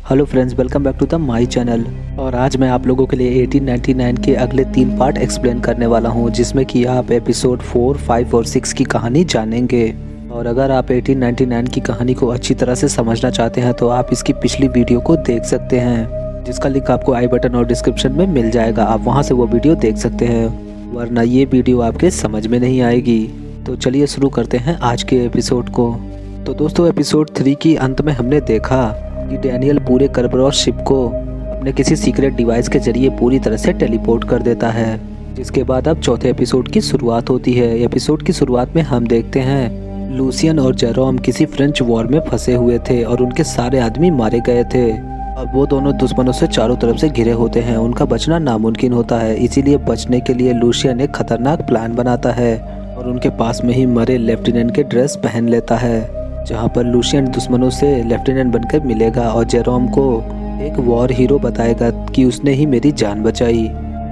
Hello friends, welcome back to the my channel. और आज मैं आप लोगों के लिए 1899 के अगले 3 पार्ट एक्सप्लेन करने वाला हूं, जिसमें कि आप एपिसोड 4, 5 और 6 की कहानी जानेंगे। और अगर आप 1899 की कहानी को अच्छी तरह से समझना चाहते हैं तो आप इसकी पिछली वीडियो को देख सकते हैं, जिसका लिंक आपको आई बटन और डिस्क्रिप्शन में मिल जाएगा। आप वहाँ से वो वीडियो देख सकते हैं, वरना ये वीडियो आपके समझ में नहीं आएगी। तो चलिए शुरू करते हैं आज के एपिसोड को। तो दोस्तों, एपिसोड 3 की अंत में हमने देखा कि डैनियल पूरे करबरॉस शिप को अपने किसी सीक्रेट डिवाइस के जरिए पूरी तरह से टेलीपोर्ट कर देता है। जिसके बाद अब चौथे एपिसोड की शुरुआत होती है। एपिसोड की शुरुआत में हम देखते हैं लूसियन और जेरोम किसी फ्रेंच वॉर में फंसे हुए थे और उनके सारे आदमी मारे गए थे। अब वो दोनों दुश्मनों से चारों तरफ से घिरे होते हैं, उनका बचना नामुमकिन होता है। इसीलिए बचने के लिए लूसियन एक खतरनाक प्लान बनाता है और उनके पास में ही मरे लेफ्टिनेंट के ड्रेस पहन लेता है, जहां पर लूसियन दुश्मनों से लेफ्टिनेंट बनकर मिलेगा और जेरोम को एक वॉर हीरो बताएगा कि उसने ही मेरी जान बचाई।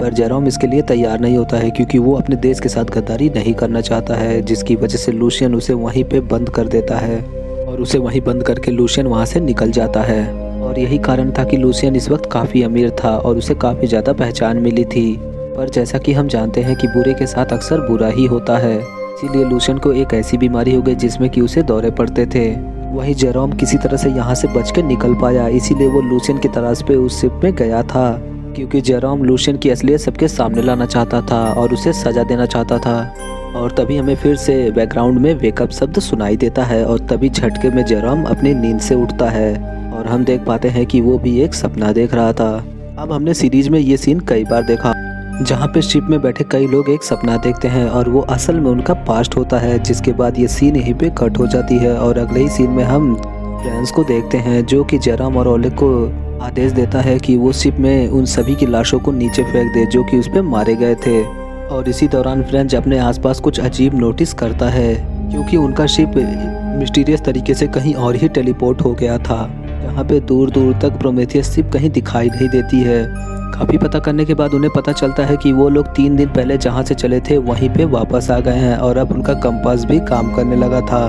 पर जेरोम इसके लिए तैयार नहीं होता है, क्योंकि वो अपने देश के साथ गद्दारी नहीं करना चाहता है, जिसकी वजह से लूसियन उसे वहीं पे बंद कर देता है और उसे वहीं बंद करके लूसियन वहां से निकल जाता है। और यही कारण था कि लूसियन इस वक्त काफ़ी अमीर था और उसे काफ़ी ज़्यादा पहचान मिली थी। पर जैसा कि हम जानते हैं कि बुरे के साथ अक्सर बुरा ही होता है, इसीलिए लूसियन को एक ऐसी बीमारी हो गई जिसमें कि उसे दौरे पड़ते थे। वहीं जेरोम किसी तरह से यहाँ से बच के निकल पाया, इसीलिए वो लूसियन की तलाश पे उस शिप में गया था, क्योंकि जेरोम लूसियन की असलियत सबके सामने लाना चाहता था और उसे सजा देना चाहता था। और तभी हमें फिर से बैकग्राउंड में वेकअप शब्द सुनाई देता है और तभी झटके में जेरोम अपनी नींद से उठता है और हम देख पाते हैं कि वो भी एक सपना देख रहा था। अब हमने सीरीज में ये सीन कई बार देखा, जहाँ पे शिप में बैठे कई लोग एक सपना देखते हैं और वो असल में उनका पास्ट होता है। जिसके बाद ये सीन यहीं पे कट हो जाती है और अगले ही सीन में हम फ्रांस को देखते हैं, जो कि जेरोम और ओलेग को आदेश देता है कि वो शिप में उन सभी की लाशों को नीचे फेंक दे जो कि उस पर मारे गए थे। और इसी दौरान फ्रेंच अपने आसपास कुछ अजीब नोटिस करता है, क्योंकि उनका शिप मिस्टीरियस तरीके से कहीं और ही टेलीपोर्ट हो गया था, जहाँ पे दूर दूर तक प्रोमेथियस शिप कहीं दिखाई नहीं देती है। काफ़ी पता करने के बाद उन्हें पता चलता है कि वो लोग 3 दिन पहले जहाँ से चले थे वहीं पे वापस आ गए हैं और अब उनका कंपास भी काम करने लगा था।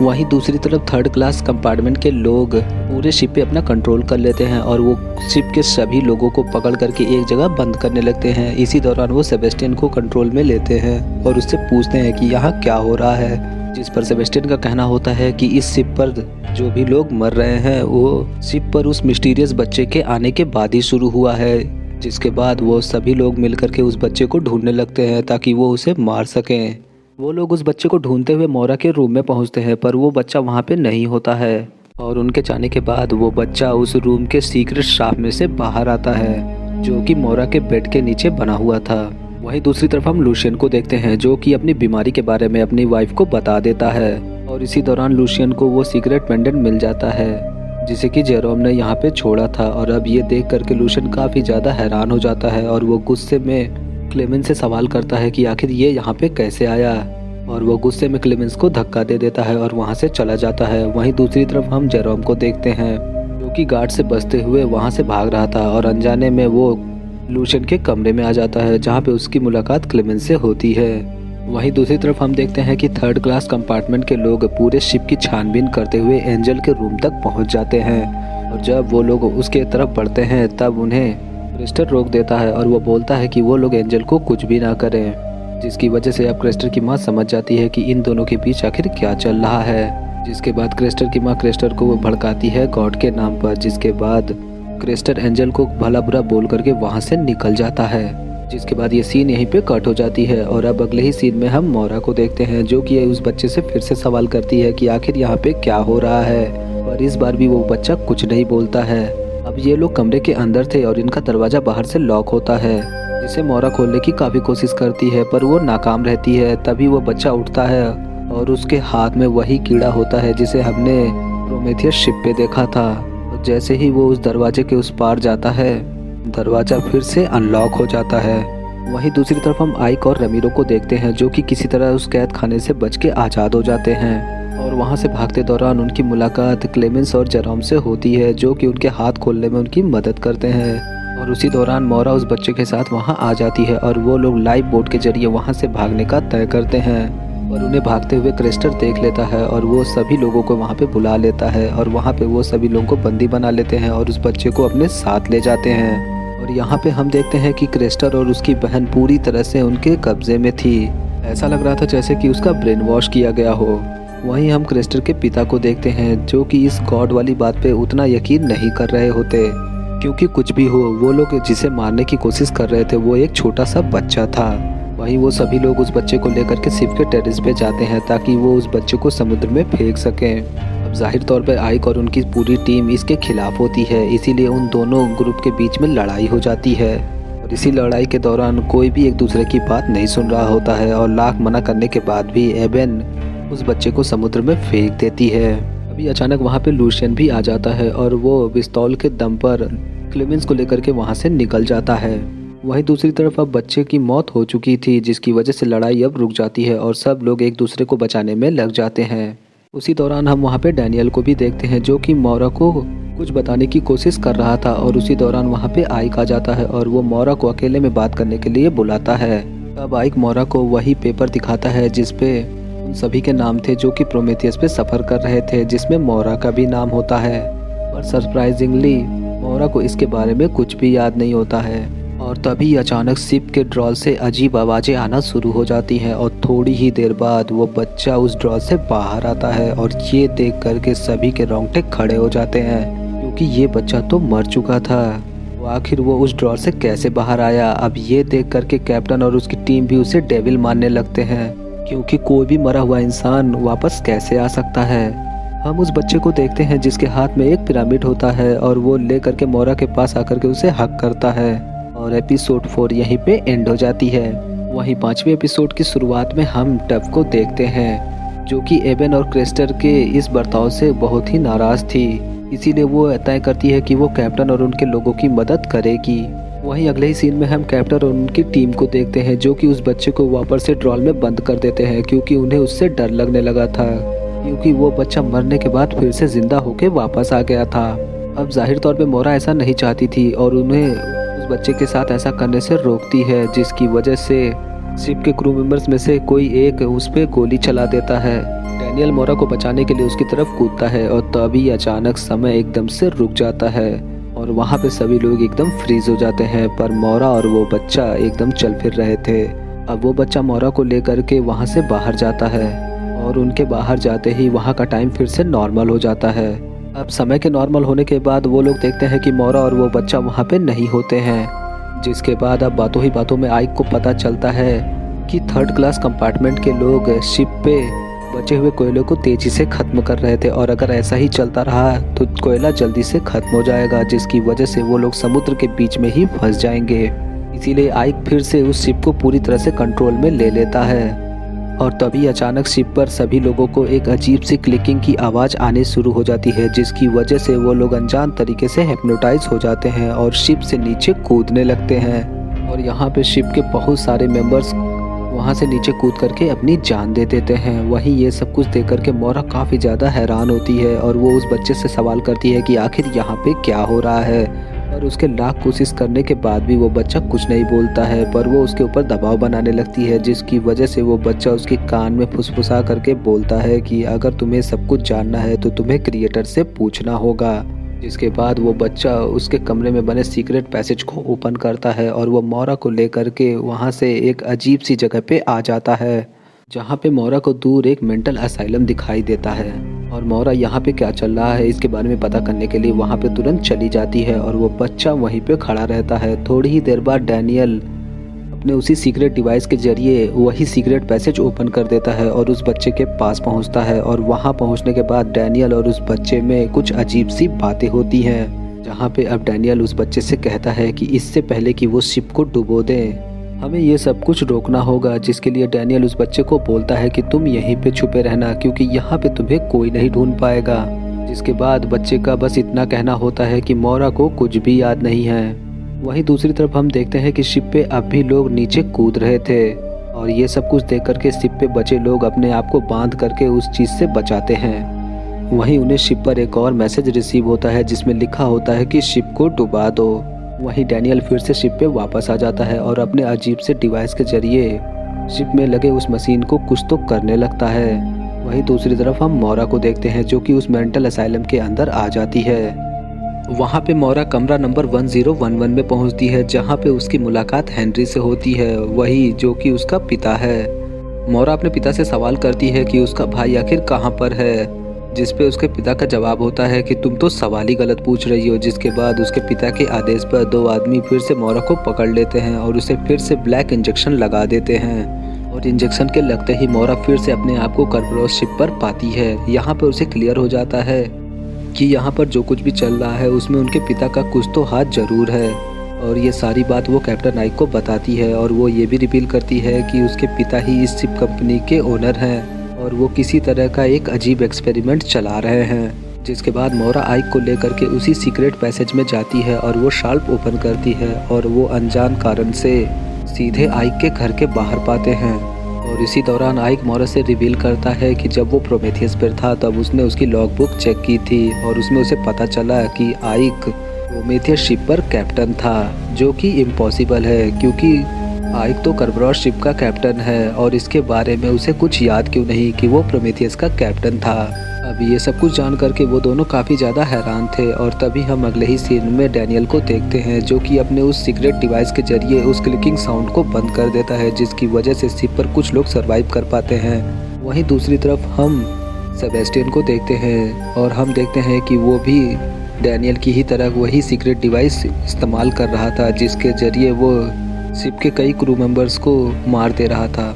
वहीं दूसरी तरफ 3rd क्लास कंपार्टमेंट के लोग पूरे शिप पे अपना कंट्रोल कर लेते हैं और वो शिप के सभी लोगों को पकड़ करके एक जगह बंद करने लगते हैं। इसी दौरान वो सेबेस्टियन को कंट्रोल में लेते हैं और उससे पूछते हैं कि यहाँ क्या हो रहा है, जिस पर सेबेस्टियन का कहना होता है कि इस शिप पर जो भी लोग मर रहे हैं वो शिप पर उस मिस्टीरियस बच्चे के आने के बाद ही शुरू हुआ है। जिसके बाद वो सभी लोग मिलकर के उस बच्चे को ढूंढने लगते हैं ताकि वो उसे मार सकें। वो लोग उस बच्चे को ढूंढते हुए मोरा के रूम में पहुंचते हैं, पर वो बच्चा वहां पे नहीं होता है और उनके जाने के बाद वो बच्चा उस रूम के सीक्रेट शाफ्ट में से बाहर आता है, जो कि मोरा के बेड के नीचे बना हुआ था। वहीं दूसरी तरफ हम लूसियन को देखते हैं, जो कि अपनी बीमारी के बारे में अपनी वाइफ को बता देता है और इसी दौरान लूसियन को वो सीक्रेट पेंडेंट मिल जाता है, जिसे कि जेरोम ने यहाँ पे छोड़ा था। और अब ये देख करके लूसियन काफ़ी ज़्यादा हैरान हो जाता है और वो गुस्से में क्लेमेंस से सवाल करता है कि आखिर ये यहाँ पे कैसे आया, और वो गुस्से में क्लेमेंस को धक्का दे देता है और वहाँ से चला जाता है। वहीं दूसरी तरफ हम जेरोम को देखते हैं, जो कि गार्ड से बचते हुए वहाँ से भाग रहा था और अनजाने में वो लूसियन के कमरे में आ जाता है, जहाँ पे उसकी मुलाकात क्लेमेंस से होती है। वहीं दूसरी तरफ हम देखते हैं कि 3rd क्लास कंपार्टमेंट के लोग पूरे शिप की छानबीन करते हुए एंजल के रूम तक पहुंच जाते हैं और जब वो लोग उसके तरफ बढ़ते हैं तब उन्हें क्रिस्टर रोक देता है और वो बोलता है कि वो लोग एंजल को कुछ भी ना करें, जिसकी वजह से अब क्रिस्टर की माँ समझ जाती है कि इन दोनों के बीच आखिर क्या चल रहा है। जिसके बाद क्रिस्टर की माँ क्रिस्टर को वो भड़काती है गॉड के नाम पर, जिसके बाद क्रिस्टर एंजल को भला बुरा बोल करके वहाँ से निकल जाता है। जिसके बाद ये सीन यहीं पे कट हो जाती है और अब अगले ही सीन में हम मोरा को देखते हैं, जो कि उस बच्चे से फिर से सवाल करती है कि आखिर यहाँ पे क्या हो रहा है, और इस बार भी वो बच्चा कुछ नहीं बोलता है। अब ये लोग कमरे के अंदर थे और इनका दरवाज़ा बाहर से लॉक होता है, जिसे मोरा खोलने की काफ़ी कोशिश करती है पर वो नाकाम रहती है। तभी वो बच्चा उठता है और उसके हाथ में वही कीड़ा होता है जिसे हमने प्रोमेथियस शिप पे देखा था। जैसे ही वो उस दरवाजे के उस पार जाता है, दरवाज़ा फिर से अनलॉक हो जाता है। वहीं दूसरी तरफ हम आइक और रमीरो को देखते हैं, जो कि किसी तरह उस कैद खाने से बच के आज़ाद हो जाते हैं और वहां से भागते दौरान उनकी मुलाकात क्लेमेंस और जेरोम से होती है, जो कि उनके हाथ खोलने में उनकी मदद करते हैं। और उसी दौरान मोरा उस बच्चे के साथ वहां आ जाती है और वो लोग लाइफ बोट के जरिए वहां से भागने का तय करते हैं। और उन्हें भागते हुए क्रेस्टर देख लेता है और वो सभी लोगों को वहाँ पे बुला लेता है और वहाँ पे वो सभी लोगों को बंदी बना लेते हैं और उस बच्चे को अपने साथ ले जाते हैं। और यहाँ पे हम देखते हैं कि क्रेस्टर और उसकी बहन पूरी तरह से उनके कब्जे में थी। ऐसा लग रहा था जैसे कि उसका ब्रेन वॉश किया गया हो। वहीं हम क्रेस्टर के पिता को देखते हैं जो कि इस गॉड वाली बात पे उतना यकीन नहीं कर रहे होते, क्योंकि कुछ भी हो वो लोग जिसे मारने की कोशिश कर रहे थे वो एक छोटा सा बच्चा था। वहीं वो सभी लोग उस बच्चे को लेकर के शिप के टेरेस पे जाते हैं ताकि वो उस बच्चे को समुद्र में फेंक सकें। अब जाहिर तौर पर आइक और उनकी पूरी टीम इसके खिलाफ होती है, इसीलिए उन दोनों ग्रुप के बीच में लड़ाई हो जाती है। और इसी लड़ाई के दौरान कोई भी एक दूसरे की बात नहीं सुन रहा होता है और लाख मना करने के बाद भी एबेन उस बच्चे को समुद्र में फेंक देती है। अभी अचानक वहाँ पे लूशियन भी आ जाता है और वो पिस्तौल के दम पर क्लेमेंस को लेकर के वहाँ से निकल जाता है। वहीं दूसरी तरफ अब बच्चे की मौत हो चुकी थी, जिसकी वजह से लड़ाई अब रुक जाती है और सब लोग एक दूसरे को बचाने में लग जाते हैं। उसी दौरान हम वहाँ पे डैनियल को भी देखते हैं जो कि मोरा को कुछ बताने की कोशिश कर रहा था और उसी दौरान वहाँ पे आइक आ जाता है और वो मोरा को अकेले में बात करने के लिए बुलाता है। अब आइक मोरा को वही पेपर दिखाता है जिसपे उन सभी के नाम थे जो कि प्रोमेथियस पे सफ़र कर रहे थे, जिसमें मोरा का भी नाम होता है। पर सरप्राइजिंगली मोरा को इसके बारे में कुछ भी याद नहीं होता है। और तभी अचानक शिप के ड्रॉल से अजीब आवाज़ें आना शुरू हो जाती हैं और थोड़ी ही देर बाद वो बच्चा उस ड्रॉल से बाहर आता है और ये देख करके सभी के रोंगटे खड़े हो जाते हैं, क्योंकि ये बच्चा तो मर चुका था। वो आखिर वो उस ड्रॉल से कैसे बाहर आया? अब ये देख करके कैप्टन और उसकी टीम भी उसे डेविल मानने लगते हैं, क्योंकि कोई भी मरा हुआ इंसान वापस कैसे आ सकता है। हम उस बच्चे को देखते हैं जिसके हाथ में एक पिरामिड होता है और वो ले करके मोरा के पास आकर के उसे हक करता है और एपिसोड 4 यहीं पे एंड हो जाती है। वहीं 5वें एपिसोड की शुरुआत में हम टफ को देखते हैं जो कि एबेन और क्रेस्टर के इस बर्ताव से बहुत ही नाराज थी, इसीलिए वो तय करती है कि वो कैप्टन और उनके लोगों की मदद करेगी। वहीं अगले ही सीन में हम कैप्टन और उनकी टीम को देखते हैं जो कि उस बच्चे को वापस से ड्रॉल में बंद कर देते हैं, क्योंकि उन्हें उससे डर लगने लगा था, क्योंकि वो बच्चा मरने के बाद फिर से जिंदा होकर वापस आ गया था। अब जाहिर तौर पे मोरा ऐसा नहीं चाहती थी और उन्हें उस बच्चे के साथ ऐसा करने से रोकती है, जिसकी वजह से शिप के क्रू मेंबर्स में से कोई एक उस पर गोली चला देता है। डैनियल मोरा को बचाने के लिए उसकी तरफ कूदता है और तभी अचानक समय एकदम से रुक जाता है और वहाँ पे सभी लोग एकदम फ्रीज हो जाते हैं, पर मोरा और वो बच्चा एकदम चल फिर रहे थे। अब वो बच्चा मोरा को लेकर के वहाँ से बाहर जाता है और उनके बाहर जाते ही वहाँ का टाइम फिर से नॉर्मल हो जाता है। अब समय के नॉर्मल होने के बाद वो लोग देखते हैं कि मोरा और वो बच्चा वहाँ पे नहीं होते हैं, जिसके बाद अब बातों ही बातों में आइक को पता चलता है कि 3rd क्लास कंपार्टमेंट के लोग शिप पे बचे हुए कोयले को तेजी से ख़त्म कर रहे थे और अगर ऐसा ही चलता रहा तो कोयला जल्दी से ख़त्म हो जाएगा, जिसकी वजह से वो लोग समुद्र के बीच में ही फंस जाएंगे। इसीलिए आइक फिर से उस शिप को पूरी तरह से कंट्रोल में ले लेता है और तभी अचानक शिप पर सभी लोगों को एक अजीब सी क्लिकिंग की आवाज़ आने शुरू हो जाती है, जिसकी वजह से वो लोग अनजान तरीके से हिप्नोटाइज हो जाते हैं और शिप से नीचे कूदने लगते हैं। और यहाँ पे शिप के बहुत सारे मेंबर्स वहाँ से नीचे कूद करके अपनी जान दे देते हैं। वहीं ये सब कुछ देख करके मोरा काफ़ी ज़्यादा हैरान होती है और वो उस बच्चे से सवाल करती है कि आखिर यहाँ पे क्या हो रहा है, पर उसके लाख कोशिश करने के बाद भी वो बच्चा कुछ नहीं बोलता है, पर वो उसके ऊपर दबाव बनाने लगती है, जिसकी वजह से वो बच्चा उसके कान में फुसफुसा करके बोलता है कि अगर तुम्हें सब कुछ जानना है तो तुम्हें क्रिएटर से पूछना होगा। जिसके बाद वो बच्चा उसके कमरे में बने सीक्रेट पैसेज को ओपन करता है और वो मोरा को लेकर के वहाँ से एक अजीब सी जगह पे आ जाता है, जहाँ पे मोरा को दूर एक मेंटल असाइलम दिखाई देता है और मोरा यहाँ पे क्या चल रहा है इसके बारे में पता करने के लिए वहाँ पे तुरंत चली जाती है और वो बच्चा वहीं पे खड़ा रहता है। थोड़ी ही देर बाद डैनियल अपने उसी सीक्रेट डिवाइस के जरिए वही सीक्रेट पैसेज ओपन कर देता है और उस बच्चे के पास पहुँचता है और वहाँ पहुँचने के बाद डैनियल और उस बच्चे में कुछ अजीब सी बातें होती हैं, जहाँ पे अब डैनियल उस बच्चे से कहता है कि इससे पहले कि वो शिप को डुबो दे हमें ये सब कुछ रोकना होगा, जिसके लिए डैनियल उस बच्चे को बोलता है कि तुम यहीं पे छुपे रहना क्योंकि यहाँ पे तुम्हें कोई नहीं ढूंढ पाएगा। जिसके बाद बच्चे का बस इतना कहना होता है कि मोरा को कुछ भी याद नहीं है। वहीं दूसरी तरफ हम देखते हैं कि शिप पे अब भी लोग नीचे कूद रहे थे और ये सब कुछ देख करके शिप पे बचे लोग अपने आप को बांध करके उस चीज़ से बचाते हैं। वहीं उन्हें शिप पर एक और मैसेज रिसीव होता है जिसमें लिखा होता है कि शिप को डुबा दो। वहीं डैनियल फिर से शिप पे वापस आ जाता है और अपने अजीब से डिवाइस के जरिए शिप में लगे उस मशीन को कुछ तो करने लगता है। वहीं दूसरी तरफ हम मोरा को देखते हैं जो कि उस मेंटल असाइलम के अंदर आ जाती है। वहाँ पे मोरा कमरा नंबर 1011 में पहुँचती है जहाँ पे उसकी मुलाकात हेनरी से होती है, वही जो कि उसका पिता है। मोरा अपने पिता से सवाल करती है कि उसका भाई आखिर कहाँ पर है, जिस पे उसके पिता का जवाब होता है कि तुम तो सवाल ही गलत पूछ रही हो। जिसके बाद उसके पिता के आदेश पर 2 आदमी फिर से मोरा को पकड़ लेते हैं और उसे फिर से ब्लैक इंजेक्शन लगा देते हैं। और इंजेक्शन के लगते ही मोरा फिर से अपने आप को कर्बरोस शिप पर पाती है। यहाँ पर उसे क्लियर हो जाता है कि यहाँ पर जो कुछ भी चल रहा है उसमें उनके पिता का कुछ तो हाथ जरूर है। और ये सारी बात वो कैप्टन आइक को बताती है और वो ये भी रिवील करती है कि उसके पिता ही इस शिप कंपनी के ओनर हैं और वो किसी तरह का एक अजीब एक्सपेरिमेंट चला रहे हैं। जिसके बाद मोरा आइक को लेकर के उसी सीक्रेट पैसेज में जाती है और वो शार्प ओपन करती है और वो अनजान कारण से सीधे आइक के घर के बाहर पाते हैं। और इसी दौरान आइक मोरा से रिवील करता है कि जब वो प्रोमेथियस पर था तब उसने उसकी लॉग बुक चेक की थी और उसमें उसे पता चला कि आइक प्रोमेथियस शिप पर कैप्टन था, जो कि इम्पॉसिबल है क्योंकि आइक तो कर्बरोस शिप का कैप्टन है और इसके बारे में उसे कुछ याद क्यों नहीं कि वो प्रोमेथियस का कैप्टन था। अब ये सब कुछ जान करके वो दोनों काफ़ी ज़्यादा हैरान थे और तभी हम अगले ही सीन में डैनियल को देखते हैं जो कि अपने उस सीक्रेट डिवाइस के जरिए उस क्लिकिंग साउंड को बंद कर देता है, जिसकी वजह से शिप पर कुछ लोग सर्वाइव कर पाते हैं। वहीं दूसरी तरफ हम सेबेस्टियन को देखते हैं और हम देखते हैं कि वो भी डैनियल की ही तरह वही सीक्रेट डिवाइस इस्तेमाल कर रहा था, जिसके जरिए वो शिप के कई क्रू मेंबर्स को मार दे रहा था।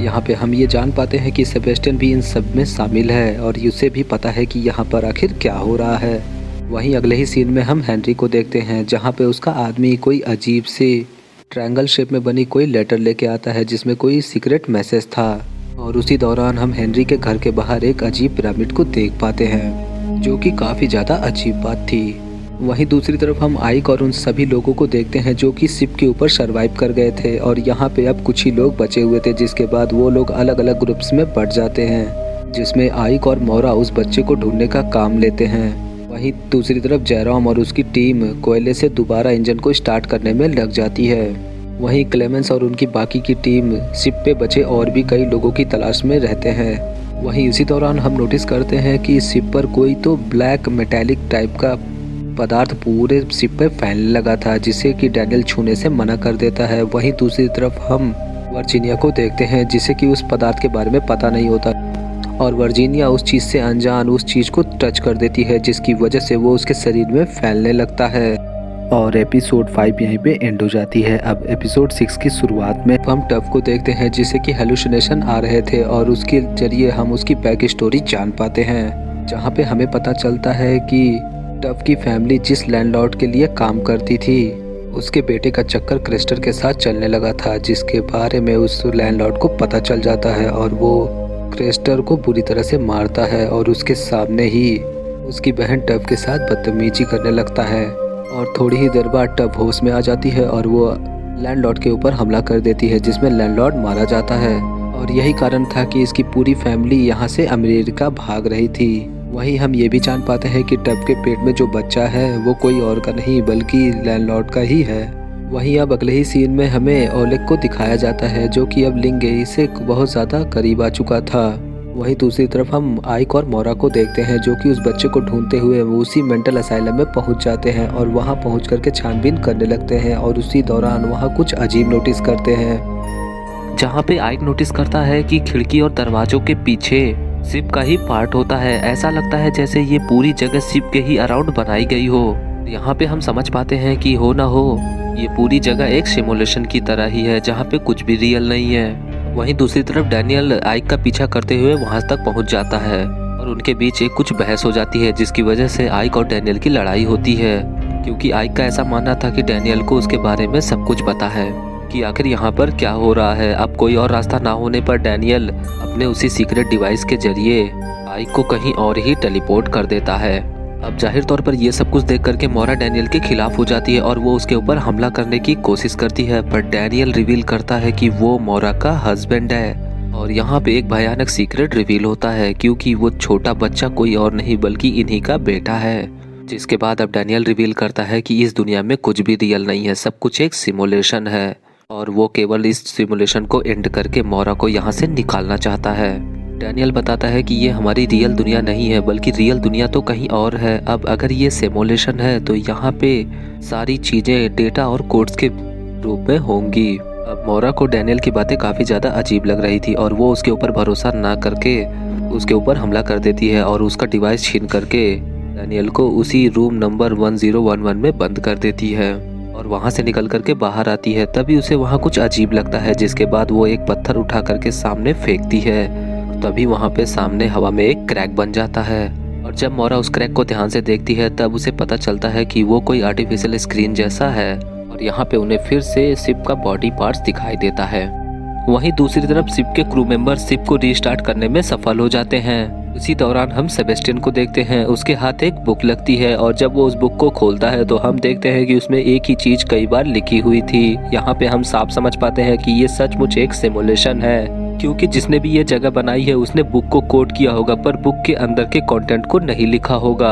यहाँ पे हम ये जान पाते हैं कि सेबेस्टियन भी इन सब में शामिल है और उसे भी पता है कि यहाँ पर आखिर क्या हो रहा है। वहीं अगले ही सीन में हम हेनरी को देखते हैं जहाँ पे उसका आदमी कोई अजीब सी ट्रायंगल शेप में बनी कोई लेटर लेके आता है जिसमें कोई सीक्रेट मैसेज था। और उसी दौरान हम हेनरी के घर के बाहर एक अजीब पिरामिड को देख पाते हैं जो कि काफ़ी ज़्यादा अजीब बात थी। वहीं दूसरी तरफ हम आइक और उन सभी लोगों को देखते हैं जो कि शिप के ऊपर सरवाइव कर गए थे और यहाँ पे अब कुछ ही लोग बचे हुए थे, जिसके बाद वो लोग अलग अलग ग्रुप्स में बढ़ जाते हैं जिसमें आइक और मोरा उस बच्चे को ढूंढने का काम लेते हैं। वहीं दूसरी तरफ जयराम और उसकी टीम कोयले से दोबारा इंजन को स्टार्ट करने में लग जाती है। वहीं क्लेमेंस और उनकी बाकी की टीम शिप पे बचे और भी कई लोगों की तलाश में रहते हैं। वहीं इसी दौरान हम नोटिस करते हैं कि शिप पर कोई तो ब्लैक मेटालिक टाइप का पदार्थ पूरे शिप पर फैलने लगा था, जिसे कि डैनियल छूने से मना कर देता है। वहीं दूसरी तरफ हम वर्जीनिया को देखते हैं जिसे कि उस पदार्थ के बारे में पता नहीं होता और वर्जीनिया उस चीज़ से अनजान उस चीज़ को टच कर देती है, जिसकी वजह से वो उसके शरीर में फैलने लगता है। और एपिसोड 5 यहीं पे एंड हो जाती है। अब एपिसोड 6 की शुरुआत में हम टफ को देखते हैं जिसे कि हेलुसिनेशन आ रहे थे और उसके जरिए हम उसकी बैक स्टोरी जान पाते हैं, जहाँ पे हमें पता चलता है कि टफ की फैमिली जिस लैंडलॉर्ड के लिए काम करती थी उसके बेटे का चक्कर क्रेस्टर के साथ चलने लगा था, जिसके बारे में उस लैंडलॉर्ड को पता चल जाता है और वो क्रेस्टर को बुरी तरह से मारता है और उसके सामने ही उसकी बहन टफ के साथ बदतमीजी करने लगता है। और थोड़ी ही देर बाद टफ होश में आ जाती है और वो लैंडलॉर्ड के ऊपर हमला कर देती है जिसमें लैंडलॉर्ड मारा जाता है। और यही कारण था कि इसकी पूरी फैमिली यहाँ से अमेरिका भाग रही थी। वहीं हम ये भी जान पाते हैं कि टफ के पेट में जो बच्चा है वो कोई और का नहीं बल्कि लैंडलॉर्ड का ही है। वहीं अब अगले ही सीन में हमें ओलेग को दिखाया जाता है जो कि अब लिंगेई से बहुत ज़्यादा करीब आ चुका था। वहीं दूसरी तरफ हम आइक और मोरा को देखते हैं जो कि उस बच्चे को ढूंढते हुए उसी मेंटल असाइलम में पहुंच जाते हैं और वहां पहुंच करके छानबीन करने लगते हैं। और उसी दौरान वहां कुछ अजीब नोटिस करते हैं, जहाँ पे आइक नोटिस करता है कि खिड़की और दरवाजों के पीछे शिप का ही पार्ट होता है। ऐसा लगता है जैसे ये पूरी जगह शिप के ही अराउंड बनाई गई हो। यहाँ पे हम समझ पाते हैं कि हो ना हो ये पूरी जगह एक सिमुलेशन की तरह ही है जहाँ पे कुछ भी रियल नहीं है। वहीं दूसरी तरफ डैनियल आइक का पीछा करते हुए वहां तक पहुंच जाता है और उनके बीच एक कुछ बहस हो जाती है जिसकी वजह से आइक और डैनियल की लड़ाई होती है, क्योंकि आइक का ऐसा मानना था कि डैनियल को उसके बारे में सब कुछ पता है कि आखिर यहाँ पर क्या हो रहा है। अब कोई और रास्ता ना होने पर डैनियल अपने उसी सीक्रेट डिवाइस के जरिए आइक को कहीं और ही टेलीपोर्ट कर देता है। अब जाहिर तौर पर यह सब कुछ देख करके मोरा डैनियल के खिलाफ हो जाती है और वो उसके ऊपर हमला करने की कोशिश करती है, पर डैनियल रिवील करता है कि वो मोरा का हस्बैंड है। और यहाँ पे एक भयानक सीक्रेट रिवील होता है क्योंकि वो छोटा बच्चा कोई और नहीं बल्कि इन्हीं का बेटा है। जिसके बाद अब डैनियल रिवील करता है कि इस दुनिया में कुछ भी रियल नहीं है, सब कुछ एक सिमुलेशन है। और वो केवल इस सिमुलेशन को एंड करके मोरा को यहाँ से निकालना चाहता है। डैनियल बताता है कि ये हमारी रियल दुनिया नहीं है, बल्कि रियल दुनिया तो कहीं और है। अब अगर ये सिमुलेशन है तो यहाँ पे सारी चीज़ें डेटा और कोड्स के रूप में होंगी। अब मोरा को डैनियल की बातें काफ़ी ज़्यादा अजीब लग रही थी और वो उसके ऊपर भरोसा ना करके उसके ऊपर हमला कर देती है और उसका डिवाइस छीन करके डैनियल को उसी रूम नंबर 1011 में बंद कर देती है और वहाँ से निकल करके बाहर आती है। तभी उसे वहाँ कुछ अजीब लगता है, जिसके बाद वो एक पत्थर उठा करके सामने फेंकती है। तभी वहाँ पे सामने हवा में एक क्रैक बन जाता है और जब मोरा उस क्रैक को ध्यान से देखती है तब उसे पता चलता है कि वो कोई आर्टिफिशियल स्क्रीन जैसा है और यहाँ पे उन्हें फिर से शिप का बॉडी पार्ट्स दिखाई देता है। वहीं दूसरी तरफ शिप के क्रू मेंबर शिप को रीस्टार्ट करने में सफल हो जाते हैं। इसी दौरान हम सेबेस्टियन को देखते हैं, उसके हाथ एक बुक लगती है और जब वो उस बुक को खोलता है तो हम देखते हैं कि उसमें एक ही चीज कई बार लिखी हुई थी। यहाँ पे हम साफ समझ पाते हैं कि ये सचमुच एक सिमुलेशन है, क्योंकि जिसने भी ये जगह बनाई है उसने बुक को कोड किया होगा पर बुक के अंदर के कंटेंट को नहीं लिखा होगा।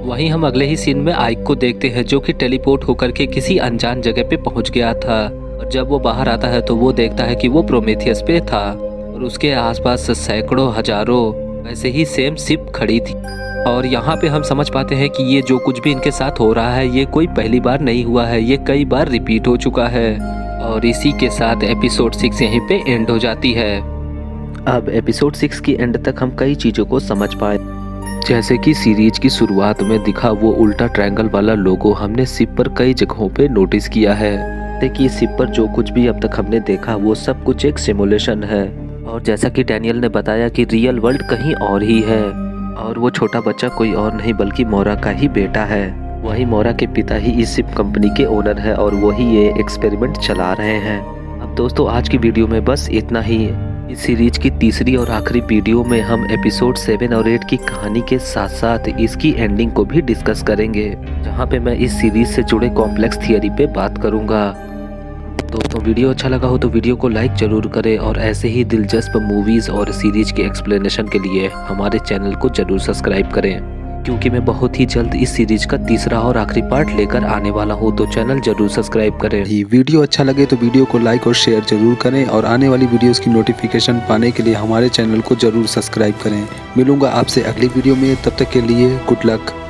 वहीं हम अगले ही सीन में आइक को देखते हैं जो कि टेलीपोर्ट होकर के किसी अनजान जगह पे पहुंच गया था और जब वो बाहर आता है तो वो देखता है कि वो प्रोमेथियस पे था और उसके आसपास सैकड़ों हजारों ऐसे ही सेम शिप खड़ी थी। और यहाँ पे हम समझ पाते हैं कि ये जो कुछ भी इनके साथ हो रहा है ये कोई पहली बार नहीं हुआ है, ये कई बार रिपीट हो चुका है। और इसी के साथ एपिसोड 6 यहीं पे एंड हो जाती है। अब एपिसोड 6 की एंड तक हम कई चीज़ों को समझ पाए, जैसे कि सीरीज की शुरुआत में दिखा वो उल्टा ट्रायंगल वाला लोगो हमने शिप पर कई जगहों पे नोटिस किया है। कि शिप पर जो कुछ भी अब तक हमने देखा वो सब कुछ एक सिमुलेशन है और जैसा कि डैनियल ने बताया कि रियल वर्ल्ड कहीं और ही है और वो छोटा बच्चा कोई और नहीं बल्कि मोरा का ही बेटा है। वही मोरा के पिता ही इस शिप कंपनी के ओनर है और वही ये एक्सपेरिमेंट चला रहे हैं। अब दोस्तों आज की वीडियो में बस इतना ही। इस सीरीज की तीसरी और आखिरी वीडियो में हम एपिसोड 7 और 8 की कहानी के साथ साथ इसकी एंडिंग को भी डिस्कस करेंगे, जहां पे मैं इस सीरीज से जुड़े कॉम्प्लेक्स थियरी पे बात करूंगा। दोस्तों वीडियो अच्छा लगा हो तो वीडियो को लाइक जरूर करें और ऐसे ही दिलचस्प मूवीज और सीरीज के एक्सप्लेनेशन के लिए हमारे चैनल को जरूर सब्सक्राइब करें, क्योंकि मैं बहुत ही जल्द इस सीरीज का तीसरा और आखिरी पार्ट लेकर आने वाला हूँ, तो चैनल जरूर सब्सक्राइब करें। वीडियो अच्छा लगे तो वीडियो को लाइक और शेयर जरूर करें और आने वाली वीडियोस की नोटिफिकेशन पाने के लिए हमारे चैनल को जरूर सब्सक्राइब करें। मिलूंगा आपसे अगली वीडियो में, तब तक के लिए गुड लक।